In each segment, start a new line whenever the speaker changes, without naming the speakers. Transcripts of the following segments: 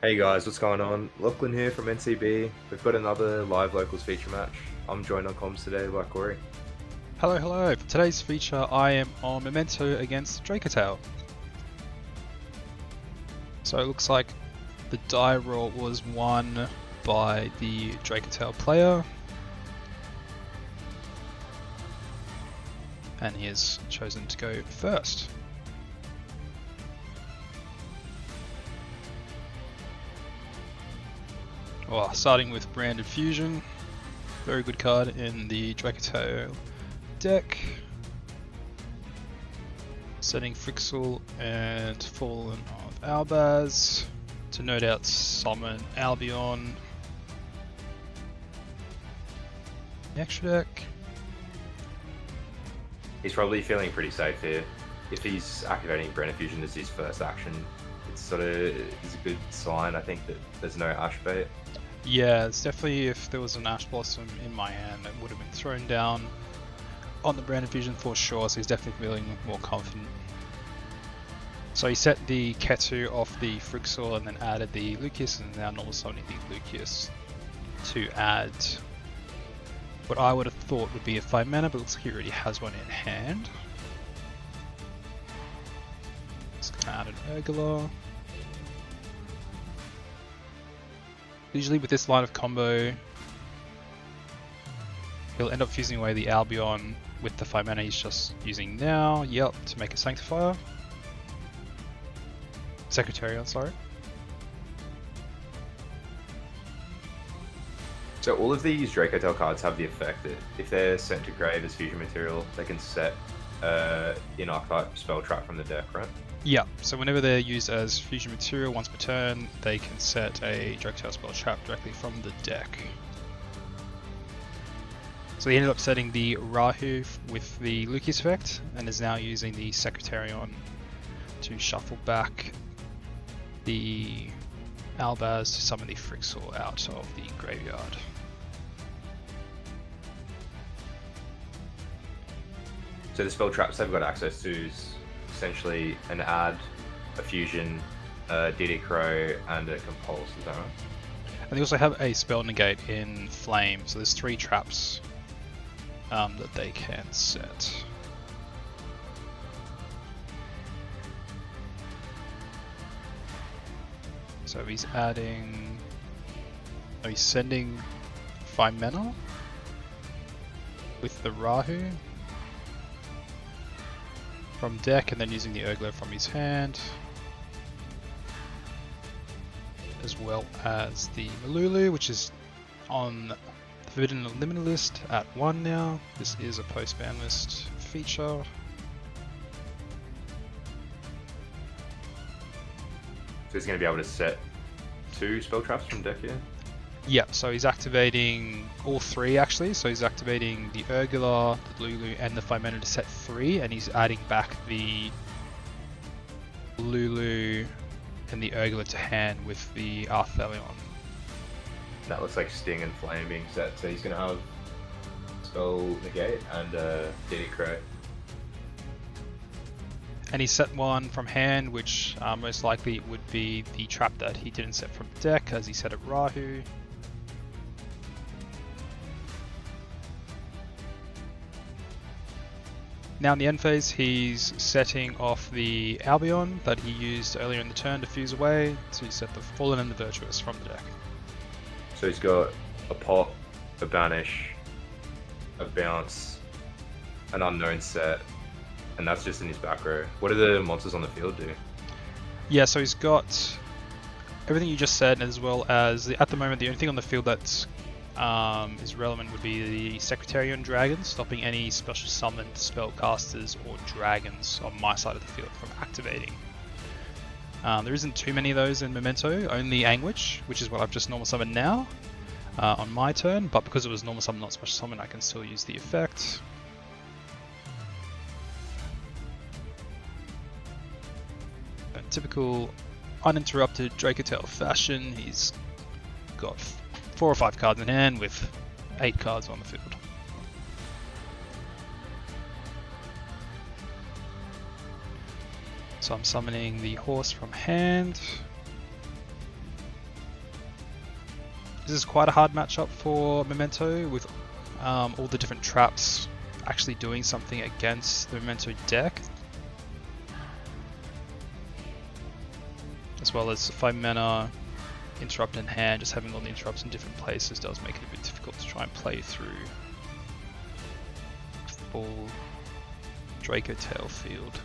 Hey guys, what's going on? Lachlan here from NCB. We've got another live locals feature match. I'm joined on comms today by Corey.
Hello, hello. For today's feature, I am on Memento against Dracotail. So it looks like the die roll was won by the Dracotail player. And he has chosen to go first. Well, starting with Branded Fusion. Very good card in the Dracotail deck. Setting Frixel and Fallen of Albaz to no doubt summon Albion. The extra deck.
He's probably feeling pretty safe here. If he's activating Branded Fusion as his first action, it's a good sign, I think, that there's no Ash bait.
Yeah, it's definitely, if there was an Ash Blossom in my hand, it would have been thrown down on the Branded Fusion for sure, so he's definitely feeling more confident. So he set the Ketu off the Frixel and then added the Lucius, and now normal summoning the Lucius to add what I would have thought would be a 5 mana, but looks like he already has one in hand. Just gonna add an Urgula. Usually with this line of combo, he'll end up fusing away the Albion with the 5 mana he's just using now, to make a Sanctifier. Secretariat, sorry.
So all of these Dracotail cards have the effect that if they're sent to grave as fusion material, they can set in archetype spell trap from the deck, right?
Yeah, so whenever they're used as fusion material once per turn, they can set a Dracotail spell trap directly from the deck. So he ended up setting the Rahu with the Lucius effect, and is now using the Secretarion to shuffle back the Albaz to summon the Frixel out of the graveyard.
So the spell traps they've got access to is essentially an add, a fusion, a DD Crow, and a compulse, is that right?
And they also have a spell negate in flame, so there's 3 traps that they can set. So he's adding, he's sending 5 mana with the Rahu from deck, and then using the Urgler from his hand, as well as the Malulu, which is on the Forbidden Eliminator list at 1 now. This is a post-ban list feature.
So he's going to be able to set 2 spell traps from deck here?
Yeah, so he's activating all 3 actually. So he's activating the Urgula, the Lulu, and the 5 mana to set 3, and he's adding back the Lulu and the Urgula to hand with the Arthelion.
That looks like Sting and Flame being set, so he's going to have spell negate and DD Crow.
And he set one from hand, which most likely would be the trap that he didn't set from deck, as he set at Rahu. Now in the end phase, he's setting off the Albion that he used earlier in the turn to fuse away, so he set the Fallen and the Virtuous from the deck.
So he's got a pop, a banish, a bounce, an unknown set, and that's just in his back row. What do the monsters on the field do?
Yeah, so he's got everything you just said, as well as at the moment the only thing on the field that is relevant would be the Secretarian Dragons, stopping any special summoned spellcasters or dragons on my side of the field from activating. There isn't too many of those in Memento, only Anguish, which is what I've just normal summoned now on my turn, but because it was normal summon, not special summon, I can still use the effect. In typical uninterrupted Dracotail fashion, he's got 4 or 5 cards in hand with 8 cards on the field. So I'm summoning the horse from hand. This is quite a hard matchup for Memento, with all the different traps actually doing something against the Memento deck. As well as 5 mana, interrupt in hand, just having all the interrupts in different places does make it a bit difficult to try and play through full Dracotail field.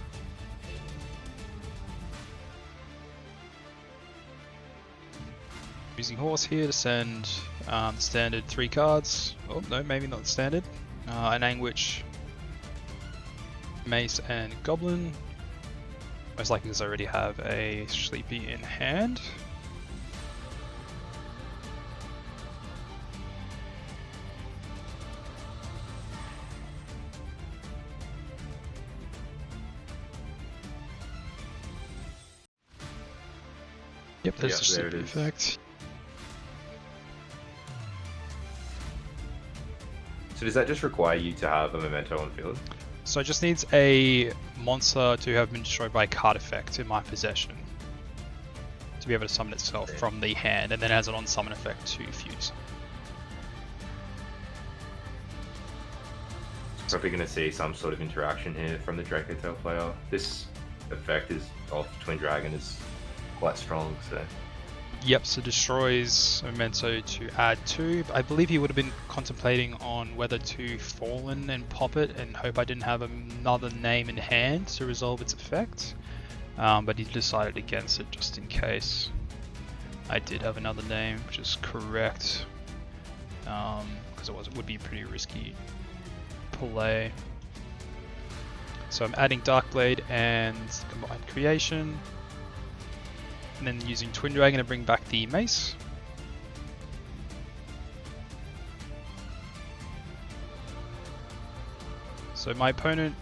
Using Horse here to send the standard 3 cards. Oh no, maybe not the standard. An Anguish, Mace, and Goblin. Most likely because I already have a Sleepy in hand. Yep, there's the Sleepy effect.
So does that just require you to have a Memento on field?
So it just needs a monster to have been destroyed by a card effect in my possession to be able to summon itself from the hand, and then it has an on-summon effect to fuse.
Probably going to see some sort of interaction here from the Dracotail player. This effect is of Twin Dragon is quite strong, so...
Yep, so destroys Memento to add 2. I believe he would have been contemplating on whether to Fallen and pop it and hope I didn't have another name in hand to resolve its effect. But he decided against it just in case. I did have another name, which is correct. Because it would be a pretty risky play. So I'm adding Darkblade and Combined Creation. And then using Twin Dragon to bring back the Mace. So my opponent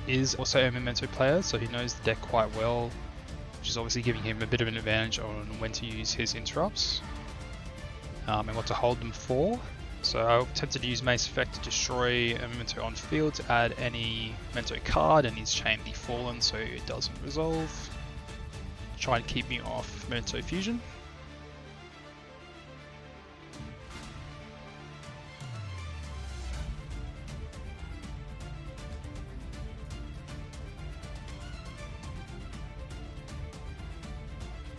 is also a Memento player, so he knows the deck quite well, which is obviously giving him a bit of an advantage on when to use his interrupts and what to hold them for. So I attempted to use Mace effect to destroy a Memento on field to add any Memento card, and he's chained the Fallen so it doesn't resolve. Try to keep me off Memento Fusion.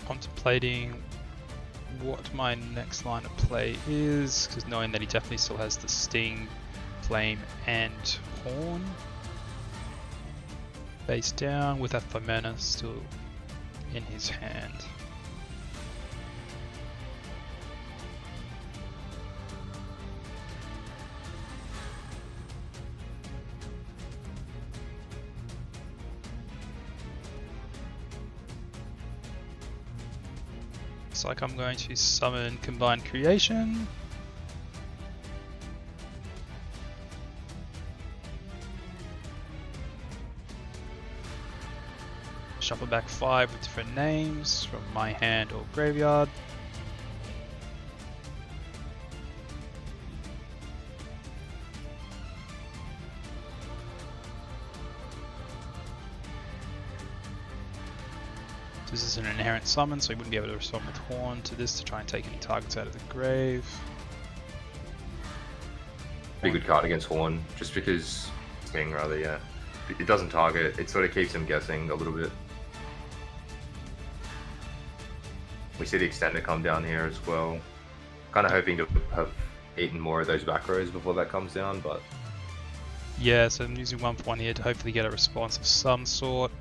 Contemplating what my next line of play is, because knowing that he definitely still has the Sting, Flame, and Horn. Face down with that 5 mana still in his hand. Looks like I'm going to summon Combined Creation. Shuffle back 5 with different names from my hand or graveyard. This is an inherent summon, so he wouldn't be able to respond with Horn to this to try and take any targets out of the grave.
Pretty good card against Horn, just because Sting rather, yeah. It doesn't target, it sort of keeps him guessing a little bit. We see the extender come down here as well. Kind of hoping to have eaten more of those back rows before that comes down, but...
Yeah, so I'm using 1 for 1 here to hopefully get a response of some sort.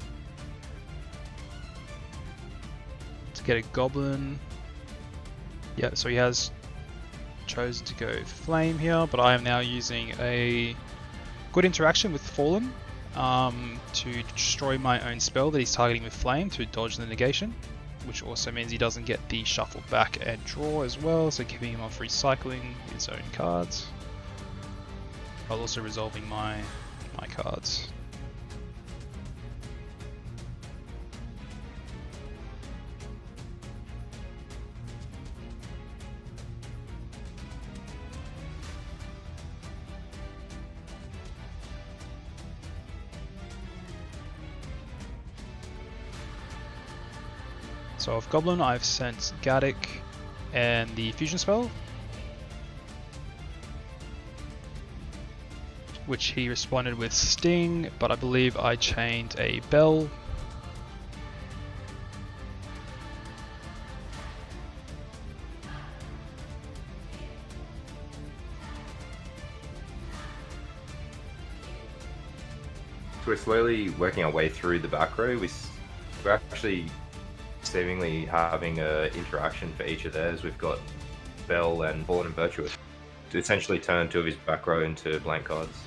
To get a Goblin. Yeah, so he has chosen to go Flame here, but I am now using a good interaction with Fallen to destroy my own spell that he's targeting with Flame to dodge the negation, which also means he doesn't get the shuffle back and draw as well, so keeping him off recycling his own cards, while also resolving my cards. So of Goblin, I've sent Gaddock and the fusion spell which he responded with Sting, but I believe I chained a Bell.
So we're slowly working our way through the back row. We're actually seemingly having an interaction for each of theirs. We've got Bell and Fallen and Virtuous to essentially turn 2 of his back row into blank cards.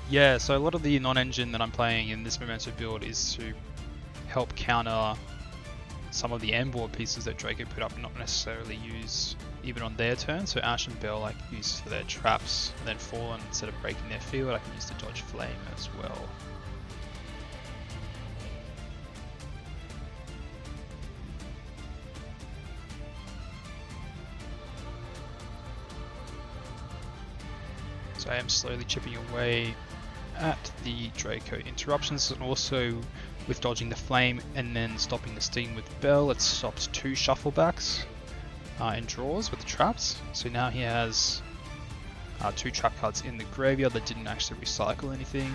Yeah, so a lot of the non-engine that I'm playing in this Memento build is to help counter some of the end board pieces that Draco put up, not necessarily use even on their turn. So Ash and Bell I can use for their traps, and then Fallen, instead of breaking their field, I can use to dodge Flame as well. So I am slowly chipping away at the Draco interruptions, and also with dodging the Flame and then stopping the Sting with Bell, it stops 2 shufflebacks and draws with the traps. So now he has 2 trap cards in the graveyard that didn't actually recycle anything,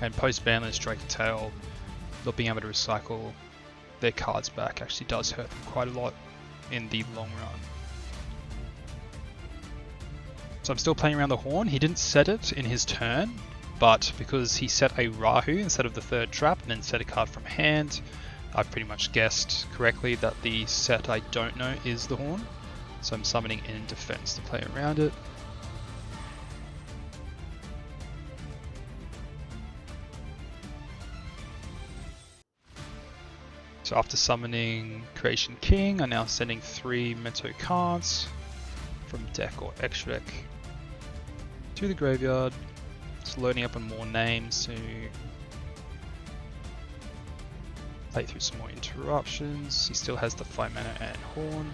and post-banless Dracotail, not being able to recycle their cards back actually does hurt them quite a lot in the long run. So I'm still playing around the Horn. He didn't set it in his turn, but because he set a Rahu instead of the 3rd trap and then set a card from hand, I've pretty much guessed correctly that the set I don't know is the Horn. So I'm summoning in defense to play around it. So after summoning Creation King, I'm now sending 3 Memento cards from deck or extra deck to the graveyard. Just loading up on more names to play through some more interruptions. He still has the 5 mana and Horn.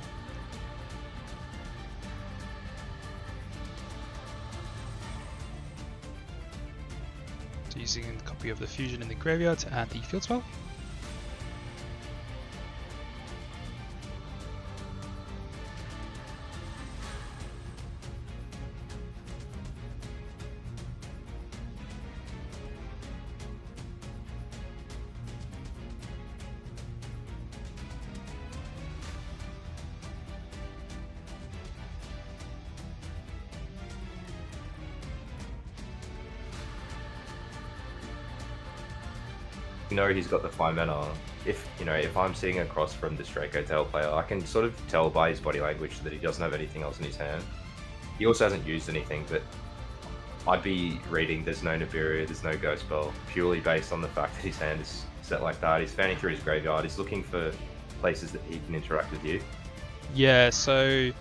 So using a copy of the Fusion in the graveyard to add the field spell.
You know he's got the 5 mana. If I'm seeing across from this Dracotail player, I can sort of tell by his body language that he doesn't have anything else in his hand. He also hasn't used anything, but I'd be reading there's no Nibiru, there's no Ghost Spell, purely based on the fact that his hand is set like that. He's fanning through his graveyard, he's looking for places that he can interact with you.
Yeah, so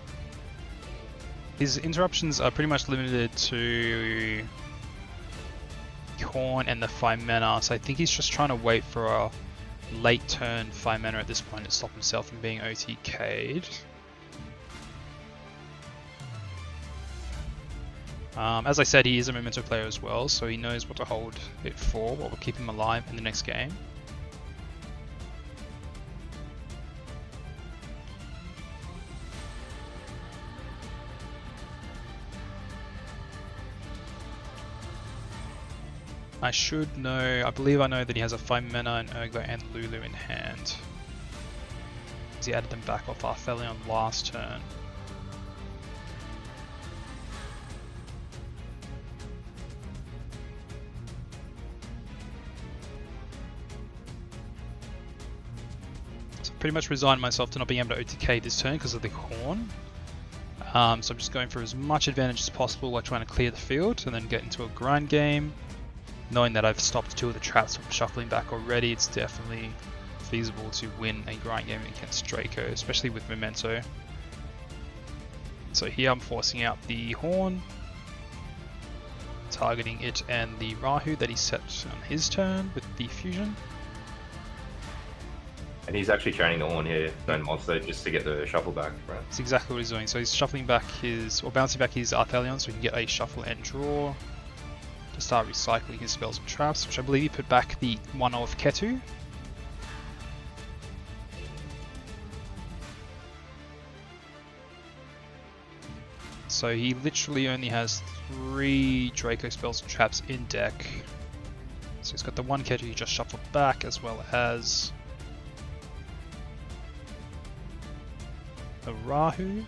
his interruptions are pretty much limited to Horn and the 5 mana, so I think he's just trying to wait for a late turn 5 mana at this point to stop himself from being OTK'd. As I said, he is a Memento player as well, so he knows what to hold it for, what will keep him alive in the next game. I should know, I believe I know that he has a 5 mana, an Urgler and Lulu in hand. He added them back off Arthelion last turn. So pretty much resigned myself to not being able to OTK this turn because of the Horn. So I'm just going for as much advantage as possible while trying to clear the field and then get into a grind game. Knowing that I've stopped 2 of the traps from shuffling back already, it's definitely feasible to win a grind game against Draco, especially with Memento. So here I'm forcing out the Horn, targeting it and the Rahu that he set on his turn with the Fusion.
And he's actually training the Horn here, his own monster, just to get the shuffle back, right?
That's exactly what he's doing. So he's shuffling back or bouncing back his Arthelion so he can get a shuffle and draw. To start recycling his spells and traps, which I believe he put back the one of Ketu. So he literally only has 3 Draco spells and traps in deck. So he's got the 1 Ketu he just shuffled back, as well as a Rahu.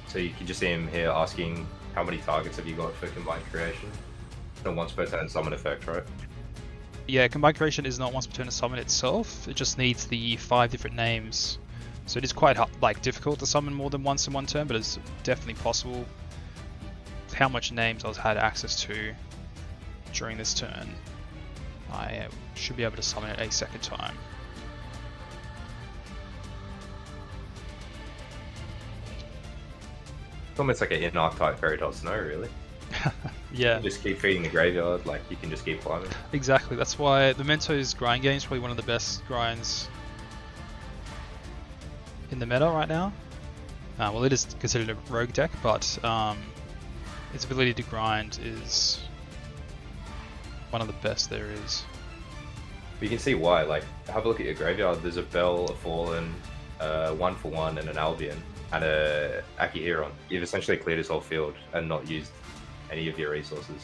So you can just see him here asking how many targets have you got for combined creation? The once per turn summon effect, right?
Yeah, combined creation is not once per turn to summon itself. It just needs the 5 different names. So it is quite difficult to summon more than once in one turn, but it's definitely possible. How much names I've had access to during this turn, I should be able to summon it a second time.
It's almost like an in-archetype Fairytale Snow, really.
Yeah.
You just keep feeding the graveyard, like you can just keep climbing.
Exactly, that's why the Memento's grind game is probably one of the best grinds in the meta right now. Well, it is considered a rogue deck, but its ability to grind is one of the best there is.
But you can see why, like, have a look at your graveyard. There's a Bell, a Fallen, 1-for-1, and an Albion, and a Akihiron. You've essentially cleared his whole field and not used any of your resources.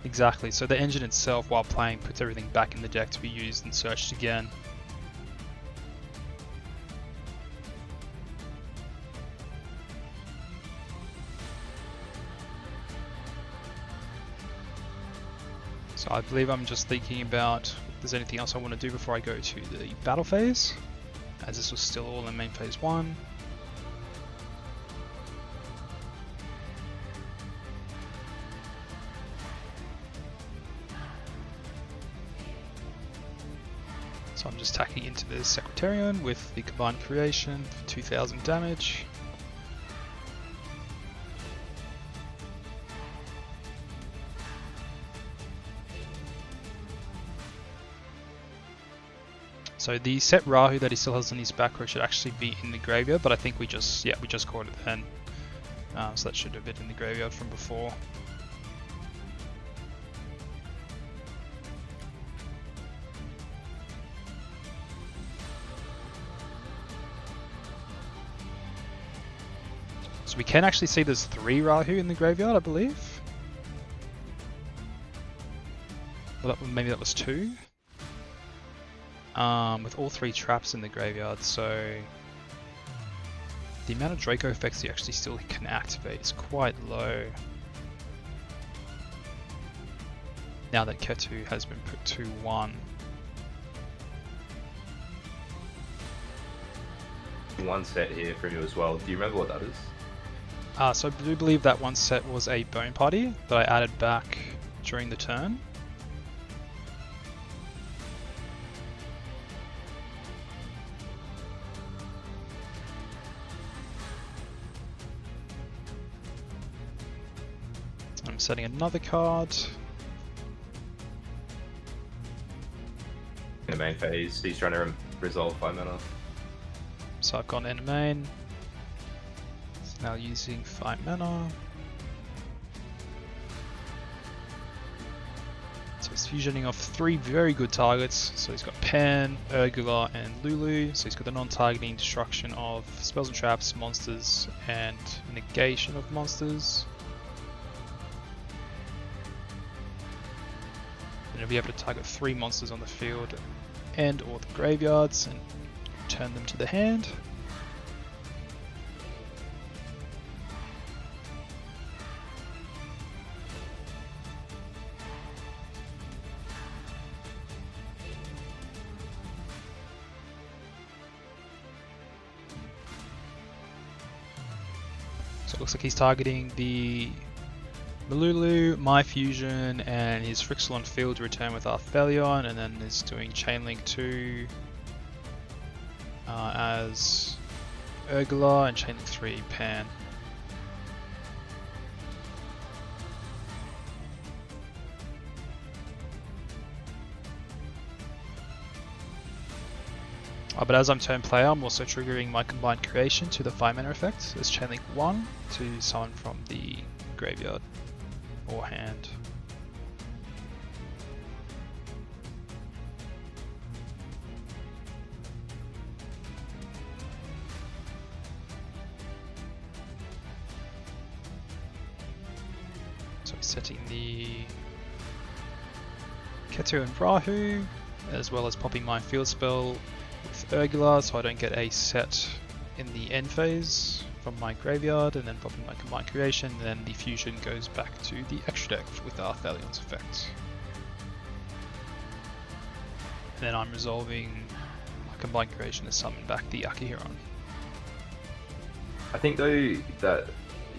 Exactly, so the engine itself, while playing, puts everything back in the deck to be used and searched again. So I believe I'm just thinking about if there's anything else I want to do before I go to the battle phase, as this was still all in main phase 1. So I'm just tacking into the Secretarian with the combined creation for 2000 damage. So the set Rahu that he still has in his back row should actually be in the graveyard, but I think we just caught it then. So that should have been in the graveyard from before. So we can actually see there's 3 Rahu in the graveyard, I believe. Well, maybe that was 2. With all 3 traps in the graveyard, so the amount of Draco effects you actually still can activate is quite low. Now that Ketu has been put to 1.
One set here for you as well. Do you remember what that is?
So I do believe that one set was a Bone Party that I added back during the turn. I'm setting another card.
In the main phase, he's trying to resolve 5 mana.
So I've gone into main. It's now using 5 mana. So he's fusioning off 3 very good targets. So he's got Pan, Urgula, and Lulu. So he's got the non-targeting destruction of spells and traps, monsters, and negation of monsters. And he'll be able to target 3 monsters on the field and or the graveyards and turn them to the hand. So it looks like he's targeting the Malulu, My Fusion, and his Frixel on field to return with Arthelion, and then is doing Chainlink 2 as Urgula and Chainlink 3 Pan. But as I'm turn player, I'm also triggering my combined creation to the 5 mana effect as Chainlink 1 to summon from the graveyard or hand. So setting the Ketu and Rahu, as well as popping my field spell with Urgular so I don't get a set in the end phase from my graveyard, and then popping my combined creation, and then the fusion goes back to the extra deck with Arthalion's effect. And then I'm resolving my combined creation to summon back the Akihiron.
I think though that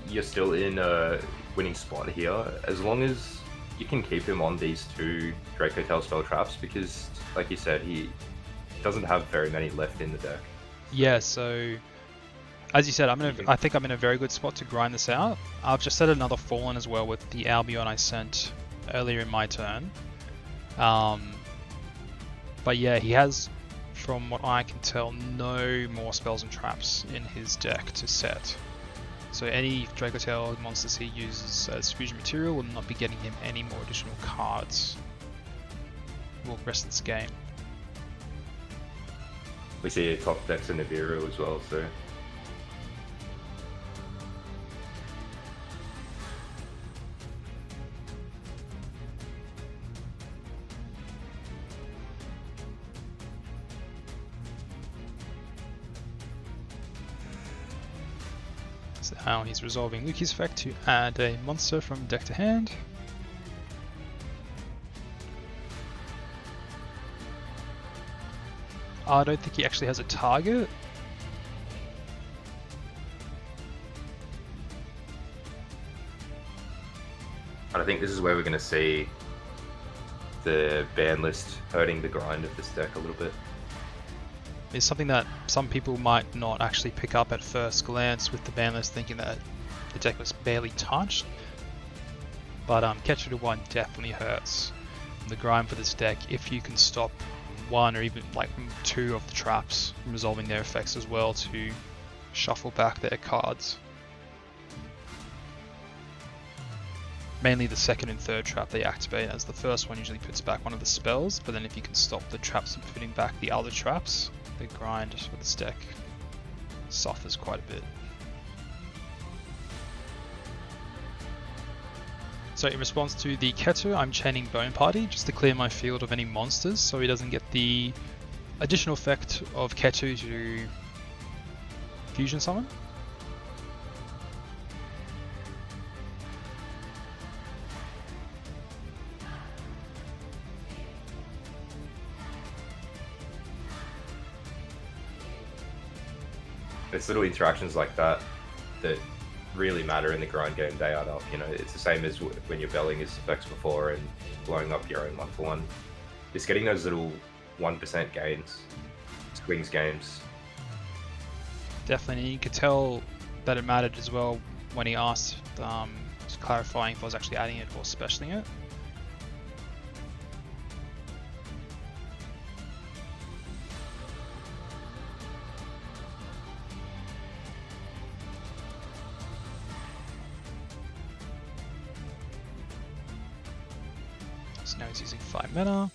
you're still in a winning spot here, as long as you can keep him on these 2 Dracotail spell traps, because like you said, he doesn't have very many left in the deck.
Yeah, so as you said, I think I'm in a very good spot to grind this out. I've just set another Fallen as well with the Albion I sent earlier in my turn. But yeah, he has, from what I can tell, no more spells and traps in his deck to set. So any Dracotail monsters he uses as fusion material will not be getting him any more additional cards for the rest of this game.
We see a top decks in Nibiru as well, so
so now he's resolving Luki's effect to add a monster from deck to hand. I don't think he actually has a target.
I think this is where we're going to see the ban list hurting the grind of this deck a little bit.
It's something that some people might not actually pick up at first glance with the ban list, thinking that the deck was barely touched. But Catcher to 1 definitely hurts the grind for this deck if you can stop 1 or even like 2 of the traps from resolving their effects as well to shuffle back their cards. Mainly the second and third trap they activate, as the first one usually puts back one of the spells, but then if you can stop the traps from putting back the other traps, the grind for this deck suffers quite a bit. So in response to the Ketu, I'm chaining Bone Party just to clear my field of any monsters so he doesn't get the additional effect of Ketu to fusion summon.
It's little interactions like that that really matter in the grind game day out up. You know, it's the same as when you're belling his effects before and blowing up your own 1-for-1. Just getting those little 1% gains swings games.
Definitely, and you could tell that it mattered as well when he asked, just clarifying if I was actually adding it or specialing it. So now he's using 5 mana.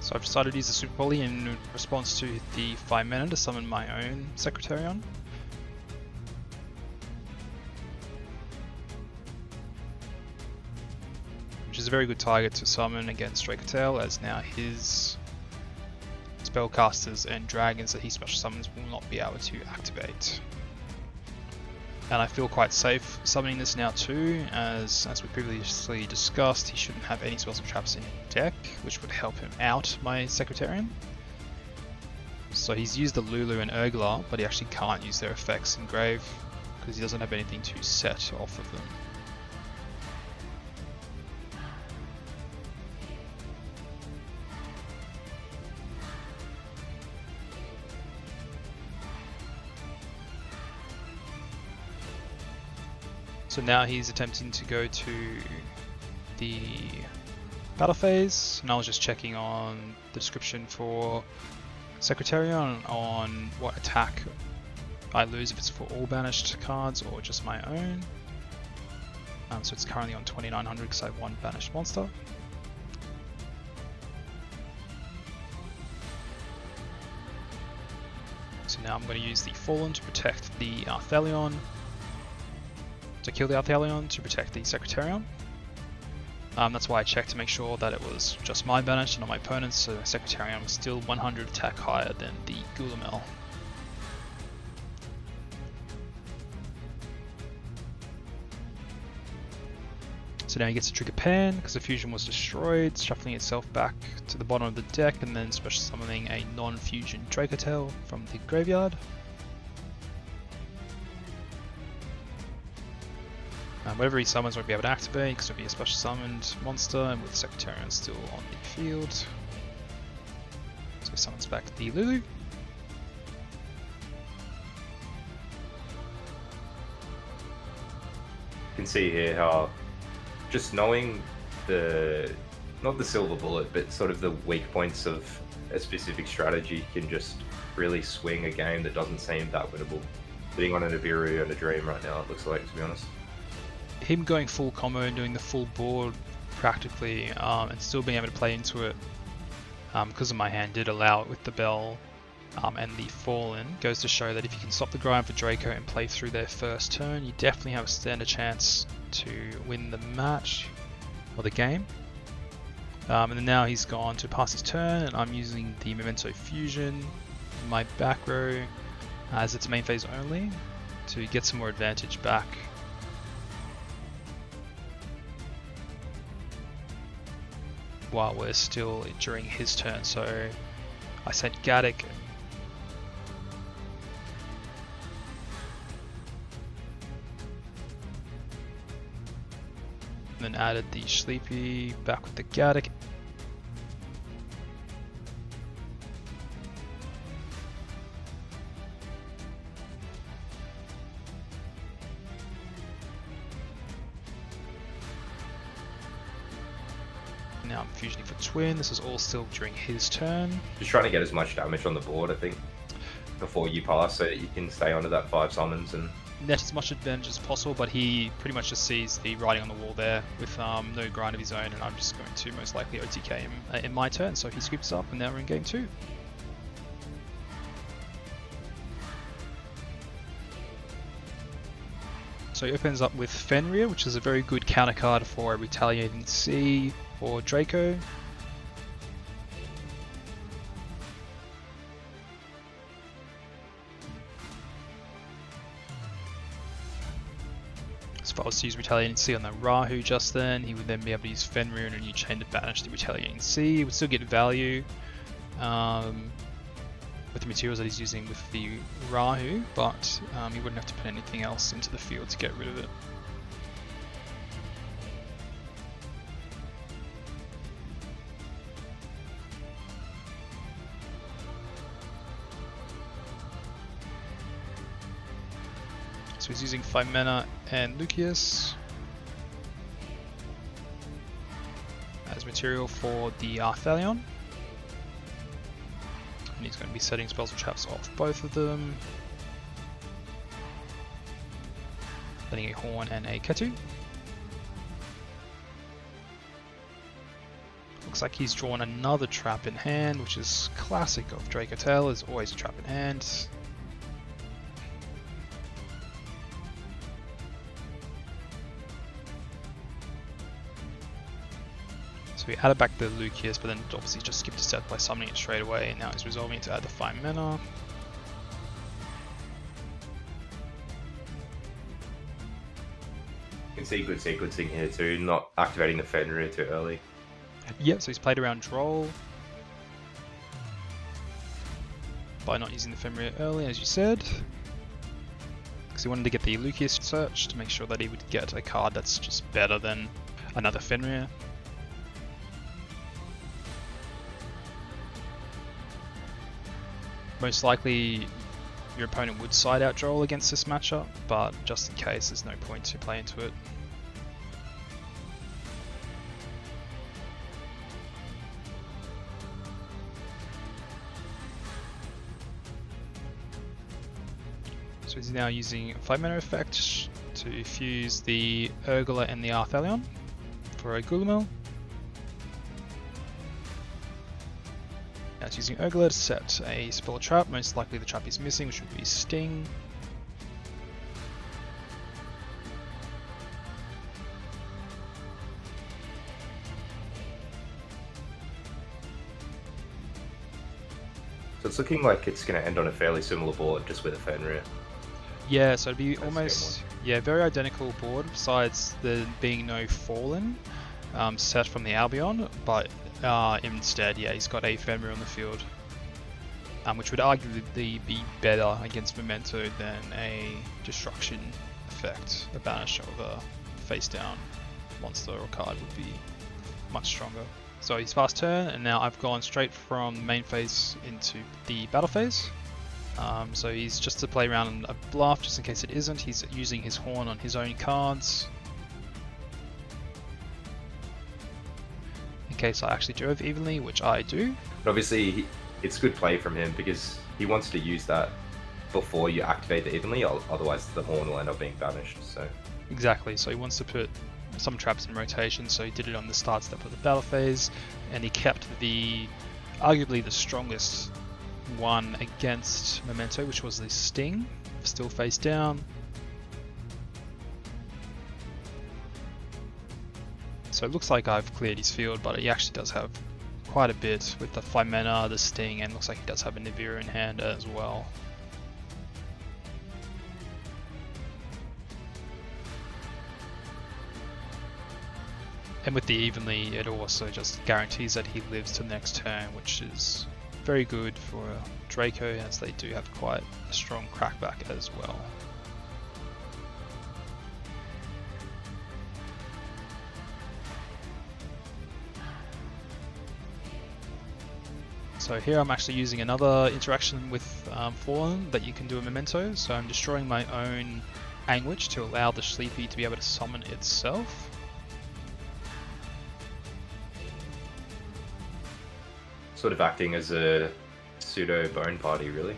So I've decided to use the Super Poly in response to the 5 mana to summon my own Secretarion. Which is a very good target to summon against Dracotail, as now his spellcasters and dragons that he special summons will not be able to activate. And I feel quite safe summoning this now too, as we previously discussed, he shouldn't have any spells or traps in deck, which would help him out my Secretarian. So he's used the Lulu and Urgler, but he actually can't use their effects in Grave, because he doesn't have anything to set off of them. So now he's attempting to go to the battle phase, and I was just checking on the description for Secretarian on what attack I lose, if it's for all banished cards or just my own. So it's currently on 2900 because I have one banished monster. So now I'm going to use the Fallen to protect the Arthelion, to kill the Arthelion to protect the Secretarion. That's why I checked to make sure that it was just my banished and not my opponent's, so the Secretarion was still 100 attack higher than the Gulamel. So now he gets to trigger Pan because the fusion was destroyed, shuffling itself back to the bottom of the deck and then special summoning a non-fusion Dracotail from the graveyard. Whatever he summons won't be able to activate because it'll be a special summoned monster, and with Secretarian still on the field. So he summons back the Lulu.
You can see here how just knowing not the silver bullet, but sort of the weak points of a specific strategy can just really swing a game that doesn't seem that winnable. Sitting on an Aviru and a Dream right now, it looks like, to be honest.
Him going full combo and doing the full board practically, and still being able to play into it because of my hand did allow it with the Bell and the Fallen, goes to show that if you can stop the grind for Draco and play through their first turn, you definitely have a standard chance to win the match or the game. And then now he's gone to pass his turn, and I'm using the Memento Fusion in my back row as it's main phase only to get some more advantage back. While we're still during his turn, so I sent Gaddock. And then added the Sleepy back with the Gaddock. Now I'm fusioning for Twin. This is all still during his turn.
Just trying to get as much damage on the board, I think, before you pass, so that you can stay onto that 5 summons and
net as much advantage as possible, but he pretty much just sees the writing on the wall there with no grind of his own, and I'm just going to most likely OTK him in my turn. So he scoops up, and now we're in game 2. So he opens up with Fenrir, which is a very good counter card for a Retaliating Sea or Draco. So if I was to use Retaliating Sea on the Rahu just then, he would then be able to use Fenrir and a new chain to banish the Retaliating Sea. He would still get value with the materials that he's using with the Rahu, but he wouldn't have to put anything else into the field to get rid of it. So he's using Phimena and Lucius as material for the Arthelion. And he's going to be setting spells and traps off both of them. Letting a Horn and a Ketu. Looks like he's drawn another trap in hand, which is classic of Dracotail, is always a trap in hand. So we added back the Lucius, but then obviously just skipped a step by summoning it straight away, and now he's resolving it to add the Phimena.
can see good sequencing here too, not activating the Fenrir too early.
Yep, so he's played around Droll by not using the Fenrir early, as you said. Because he wanted to get the Lucius search to make sure that he would get a card that's just better than another Fenrir. Most likely your opponent would side out Droll against this matchup, but just in case, there's no point to play into it. So he's now using a 5-mana effect to fuse the Urgula and the Arthelion for a Gugamel. Now it's using Urgula to set a spell trap, most likely the trap is missing, which would be Sting.
So it's looking like it's going to end on a fairly similar board, just with a Fenrir.
Yeah, so it'd be almost, very identical board, besides there being no Fallen set from the Albion, but instead, he's got a Fenrir on the field, which would arguably be better against Memento than a Destruction effect. A banish of a face-down monster or card would be much stronger. So he's fast turn, and now I've gone straight from the main phase into the battle phase. So he's just to play around a bluff, just in case it isn't. He's using his horn on his own cards, in case I actually drove evenly, which I do.
But obviously, it's good play from him because he wants to use that before you activate the evenly, otherwise the horn will end up being banished. So
exactly, so he wants to put some traps in rotation, so he did it on the start step of the battle phase, and he kept arguably the strongest one against Memento, which was the Sting, still face down. So it looks like I've cleared his field, but he actually does have quite a bit with the 5 mana, the Sting, and looks like he does have a Nibiru in hand as well. And with the evenly, it also just guarantees that he lives to the next turn, which is very good for Draco, as they do have quite a strong crackback as well. So here I'm actually using another interaction with Fallen that you can do a Memento. So I'm destroying my own Anguish to allow the Sleepy to be able to summon itself.
sort of acting as a pseudo bone party, really.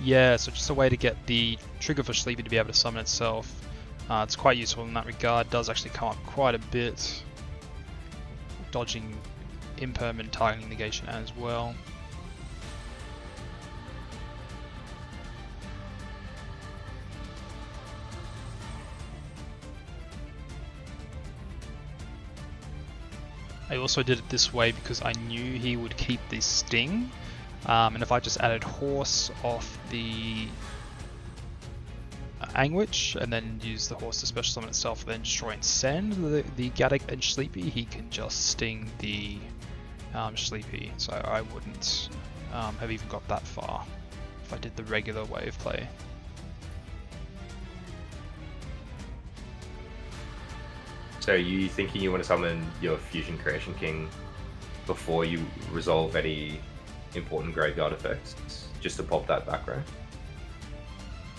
Yeah, so just a way to get the trigger for Sleepy to be able to summon itself. It's quite useful in that regard. It does actually come up quite a bit. Dodging imperm and targeting negation as well. I also did it this way because I knew he would keep the Sting, and if I just added Horse off the Anguish and then use the Horse to special summon itself, then destroy and send the Gaddock and Sleepy, he can just Sting the Sleepy, so I wouldn't have even got that far if I did the regular way of play.
So are you thinking you want to summon your Fusion Creation King before you resolve any important graveyard effects, just to pop that back row?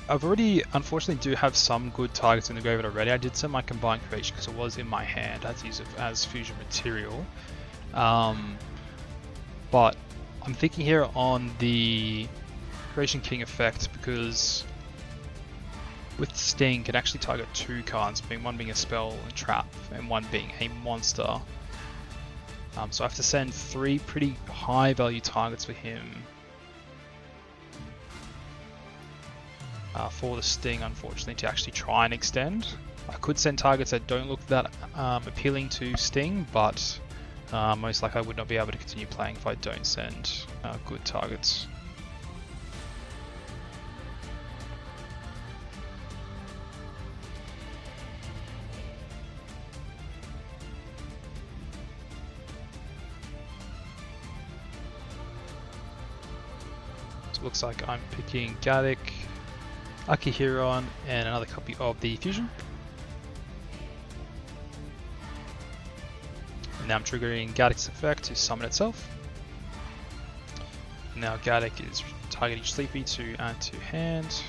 I've already, unfortunately, do have some good targets in the graveyard already. I did send my Combined Creation because it was in my hand. I had to use it as fusion material. But I'm thinking here on the Creation King effect because with Sting can actually target two cards, one being a spell and trap, and one being a monster. So I have to send 3 pretty high value targets for him. For the Sting, unfortunately, to actually try and extend. I could send targets that don't look that appealing to Sting, but most likely I would not be able to continue playing if I don't send good targets. So it looks like I'm picking Gartic, Akihiron, and another copy of the Fusion. And now I'm triggering Gardic's effect to summon itself. Now Gartic is targeting Sleepy to add to hand.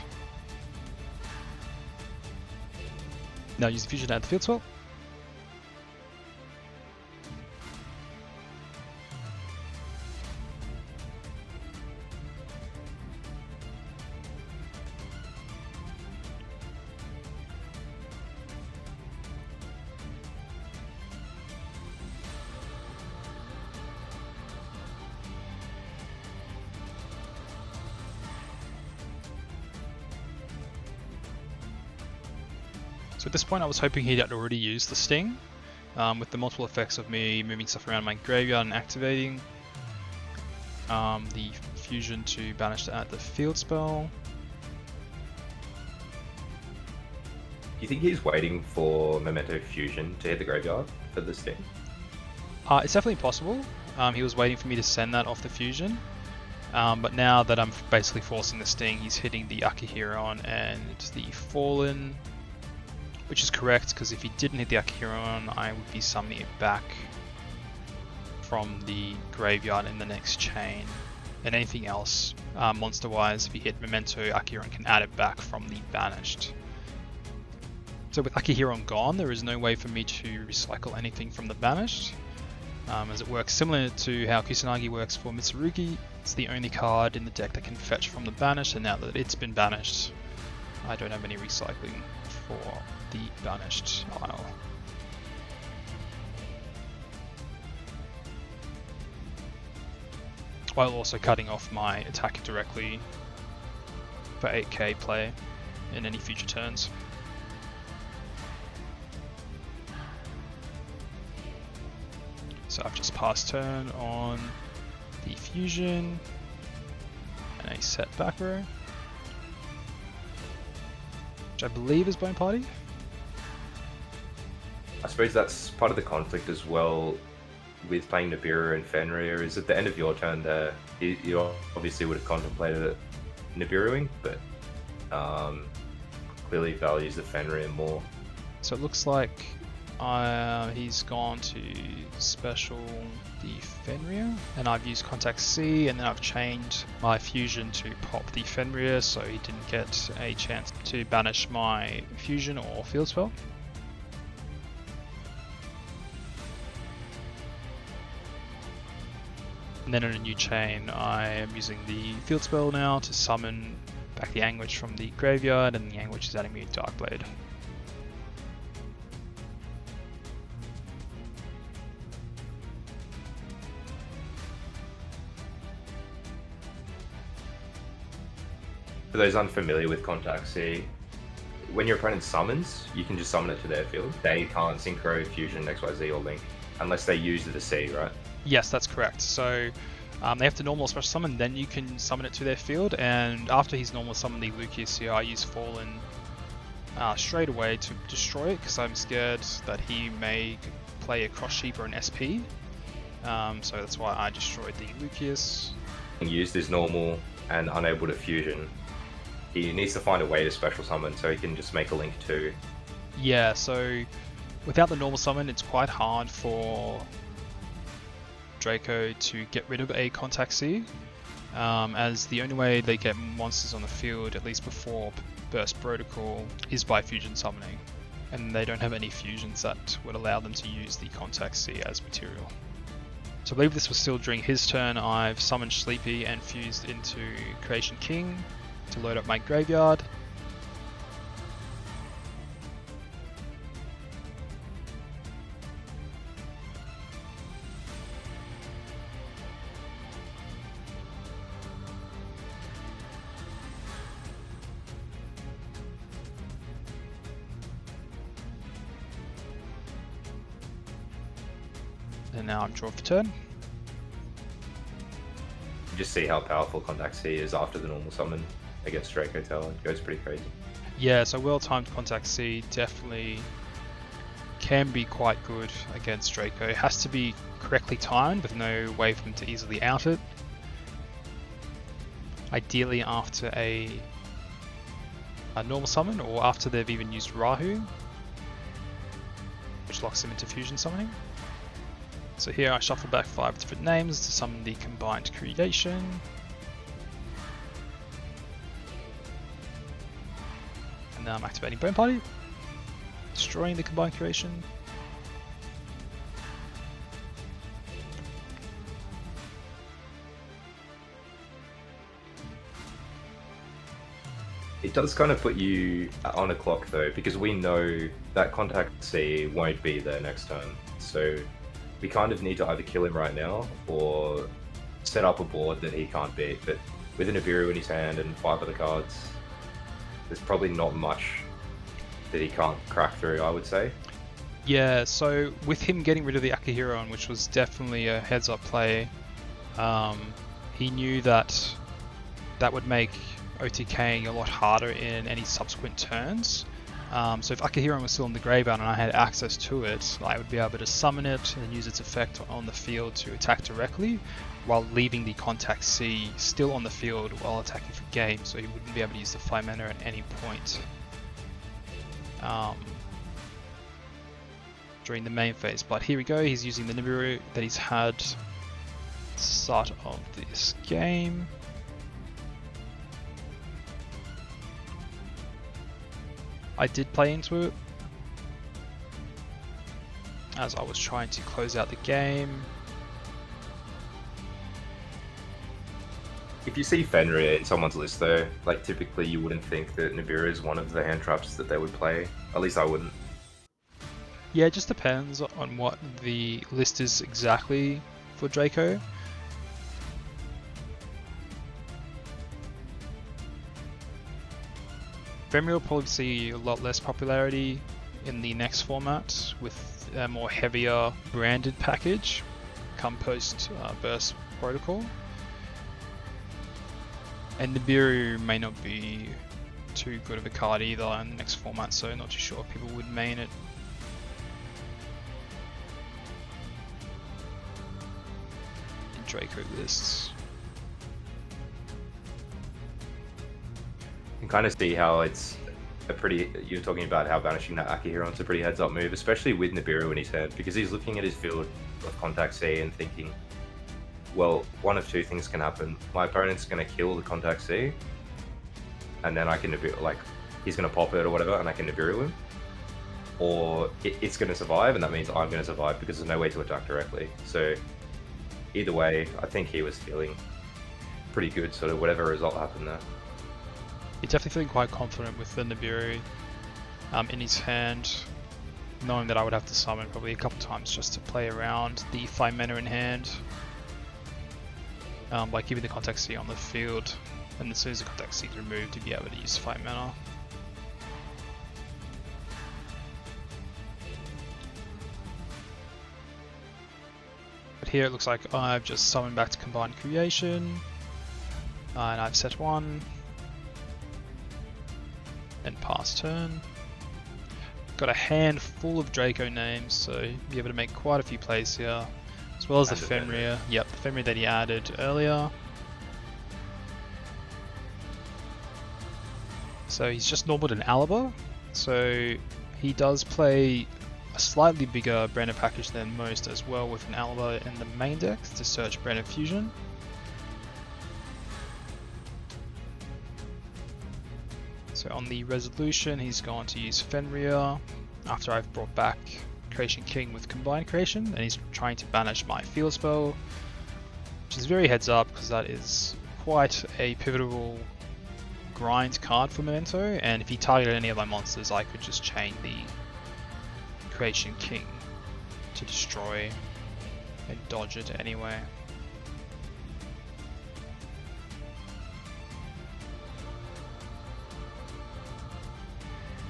Now use the Fusion to add the field spell. So at this point I was hoping he'd already used the Sting, with the multiple effects of me moving stuff around my graveyard and activating the Fusion to banish to add the field spell.
Do you think he's waiting for Memento Fusion to hit the graveyard for the Sting?
It's definitely possible. He was waiting for me to send that off the Fusion, but now that I'm basically forcing the Sting, he's hitting the Akihiron and the Fallen, which is correct, because if he didn't hit the Akihiron, I would be summoning it back from the graveyard in the next chain. And anything else, monster-wise, if he hit Memento, Akihiron can add it back from the banished. So with Akihiron gone, there is no way for me to recycle anything from the banished, as it works similar to how Kusanagi works for Mitsurugi. It's the only card in the deck that can fetch from the banished, and now that it's been banished, I don't have any recycling for the banished pile. While also cutting off my attack directly for 8k play in any future turns. So I've just passed turn on the Fusion and a set back row, which I believe is Bone Party.
I suppose that's part of the conflict as well with playing Nibiru and Fenrir, is at the end of your turn there, you obviously would have contemplated Nibiruing, but clearly values the Fenrir more.
So it looks like he's gone to special the Fenrir, and I've used Contact C, and then I've chained my Fusion to pop the Fenrir, so he didn't get a chance to banish my Fusion or Field Spell. And then in a new chain, I am using the Field Spell now to summon back the Anguish from the graveyard, and the Anguish is adding me a Darkblade.
For those unfamiliar with Contact C, when your opponent summons, you can just summon it to their field. They can't Synchro, Fusion, XYZ, or Link, unless they use the C, right?
Yes, that's correct. So they have to normal special summon, then you can summon it to their field, and after he's normal summoned the Lucius here, I use Fallen straight away to destroy it, because I'm scared that he may play a Cross Sheep or an SP. So that's why I destroyed the Lucius.
He used his normal and unable to Fusion. He needs to find a way to special summon so he can just make a Link too.
Yeah, so without the normal summon, it's quite hard for Draco to get rid of a Contact C, as the only way they get monsters on the field, at least before Burst Protocol, is by Fusion summoning, and they don't have any fusions that would allow them to use the Contact C as material. So I believe this was still during his turn. I've summoned Sleepy and fused into Creation King to load up my graveyard. And now I'm draw for turn.
You just see how powerful Contact C is after the normal summon against Dracotail. It goes pretty crazy.
Yeah, so well-timed Contact C definitely can be quite good against Draco. It has to be correctly timed with no way for him to easily out it. ideally after a normal summon or after they've even used Rahu, which locks them into fusion summoning. So here I shuffle back 5 different names to summon the combined creation. And now I'm activating Bone Party, destroying the combined creation.
It does kind of put you on a clock though, because we know that Contact C won't be there next turn. So we kind of need to either kill him right now or set up a board that he can't beat. But with an Nibiru in his hand and 5 other cards, there's probably not much that he can't crack through, I would say.
Yeah, so with him getting rid of the Akihiron, which was definitely a heads-up play, he knew that that would make OTKing a lot harder in any subsequent turns. So if Akihiron was still in the graveyard and I had access to it, I would be able to summon it and use its effect on the field to attack directly, while leaving the Contact C still on the field while attacking for game, so he wouldn't be able to use the 5 mana at any point during the main phase. But here we go, he's using the Nibiru that he's had at the start of this game. I did play into it as I was trying to close out the game.
If you see Fenrir in someone's list though, like typically you wouldn't think that Nibiru is one of the hand traps that they would play. At least I wouldn't.
Yeah, it just depends on what the list is exactly for Draco. Fenrir will probably see a lot less popularity in the next format with a more heavier branded package come post Burst Protocol. And Nibiru may not be too good of a card either in the next format, so not too sure if people would main it. In Draco lists.
You can kind of see how it's a pretty, you're talking about how banishing that Akihiron's a pretty heads up move, especially with Nibiru in his hand, because he's looking at his field of Contact C and thinking, well, one of two things can happen. My opponent's going to kill the Contact C, and then I can Nibiru, like, he's going to pop it or whatever, and I can Nibiru him. Or it's going to survive, and that means I'm going to survive because there's no way to attack directly. So either way, I think he was feeling pretty good, sort of whatever result happened there.
He's definitely feeling quite confident with the Nibiru in his hand, knowing that I would have to summon probably a couple times just to play around the 5 mana in hand. By keeping the Contact C on the field, and as soon as the Contact C is removed, you'd be able to use 5 mana. But here it looks like I've just summoned back to Combined Creation, and I've set 1, and pass turn. Got a hand full of Draco names, so you'll be able to make quite a few plays here. As well as the Fenrir. Yep, the Fenrir that he added earlier. So he's just normaled an Aliber. So he does play a slightly bigger branded package than most as well, with an Aliber in the main deck to search branded fusion. So on the resolution, he's going to use Fenrir after I've brought back Creation King with Combined Creation, and he's trying to banish my field spell, which is very heads up because that is quite a pivotal grind card for Memento, and if he targeted any of my monsters I could just chain the Creation King to destroy and dodge it anyway.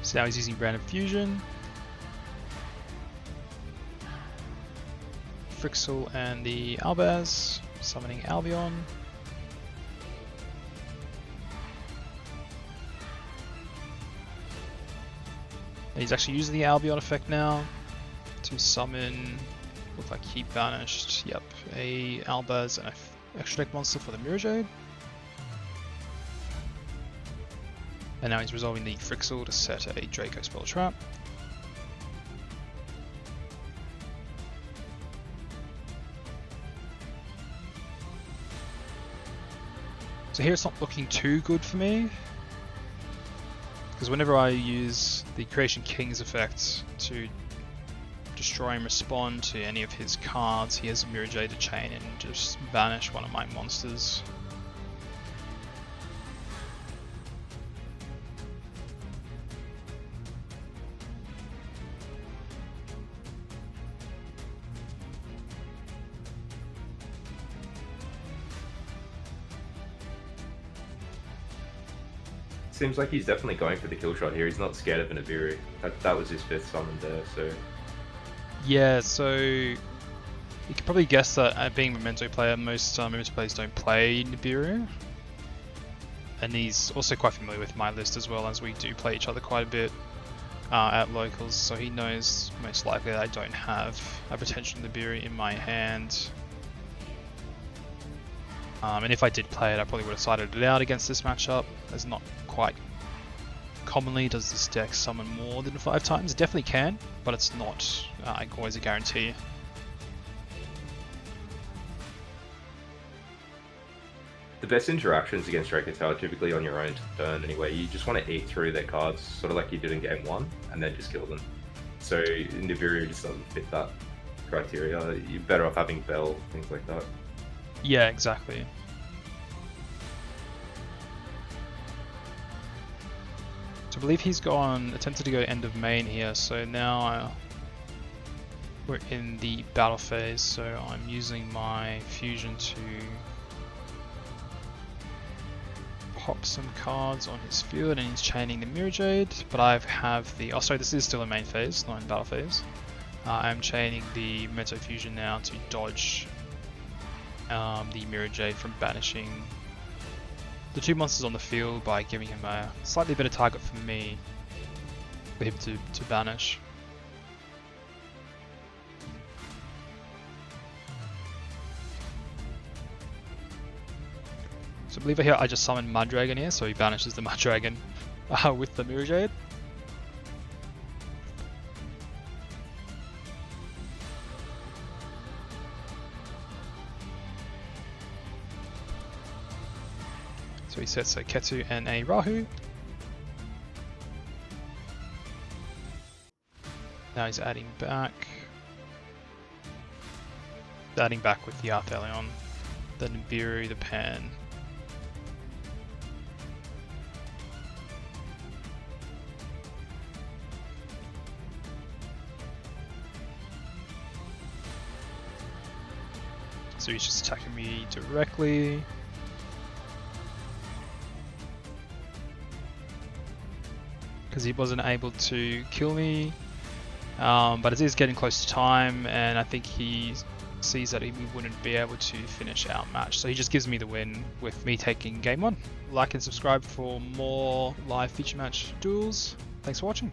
So now he's using Branded Fusion, Frixel and the Albaz, summoning Albion. And he's actually using the Albion effect now to summon, look like he banished, yep, a Albaz and an extra deck monster for the Mirror Jade. And now he's resolving the Frixel to set a Draco spell trap. So here it's not looking too good for me, because whenever I use the Creation King's effect to destroy and respond to any of his cards, he has a Mirror Jade to chain and just banish one of my monsters.
Seems like he's definitely going for the kill shot here. He's not scared of an Ibiru. That was his 5th summon there, so...
Yeah, so you can probably guess that being a Memento player, most Memento players don't play Nibiru. And he's also quite familiar with my list as well, as we do play each other quite a bit at locals, so he knows most likely that I don't have a potential Nibiru in my hand. And if I did play it, I probably would have sided it out against this matchup, as not quite commonly does this deck summon more than 5 times. It definitely can, but it's not always a guarantee.
The best interactions against Dracotail are typically on your own turn anyway. You just want to eat through their cards, sort of like you did in game 1, and then just kill them. So Nibiru just doesn't fit that criteria. You're better off having Bell, things like that.
Yeah, exactly. So I believe he's attempted to go end of main here, so now we're in the battle phase, so I'm using my fusion to pop some cards on his field, and he's chaining the Mirror Jade, but I have the... Oh, sorry, this is still a main phase, not in battle phase. I'm chaining the Memento Fusion now to dodge the Mirror Jade from banishing the 2 monsters on the field by giving him a slightly better target for me for him to banish. So I believe here I just summoned Mud Dragon here, so he banishes the Mud Dragon with the Mirror Jade. So he sets a Ketu and a Rahu. Now he's adding back with the Arthelion, the Nibiru, the Pan. So he's just attacking me directly. Because he wasn't able to kill me, but it is getting close to time, and I think he sees that he wouldn't be able to finish our match, so he just gives me the win with me taking game 1. Like and subscribe for more live feature match duels. Thanks for watching.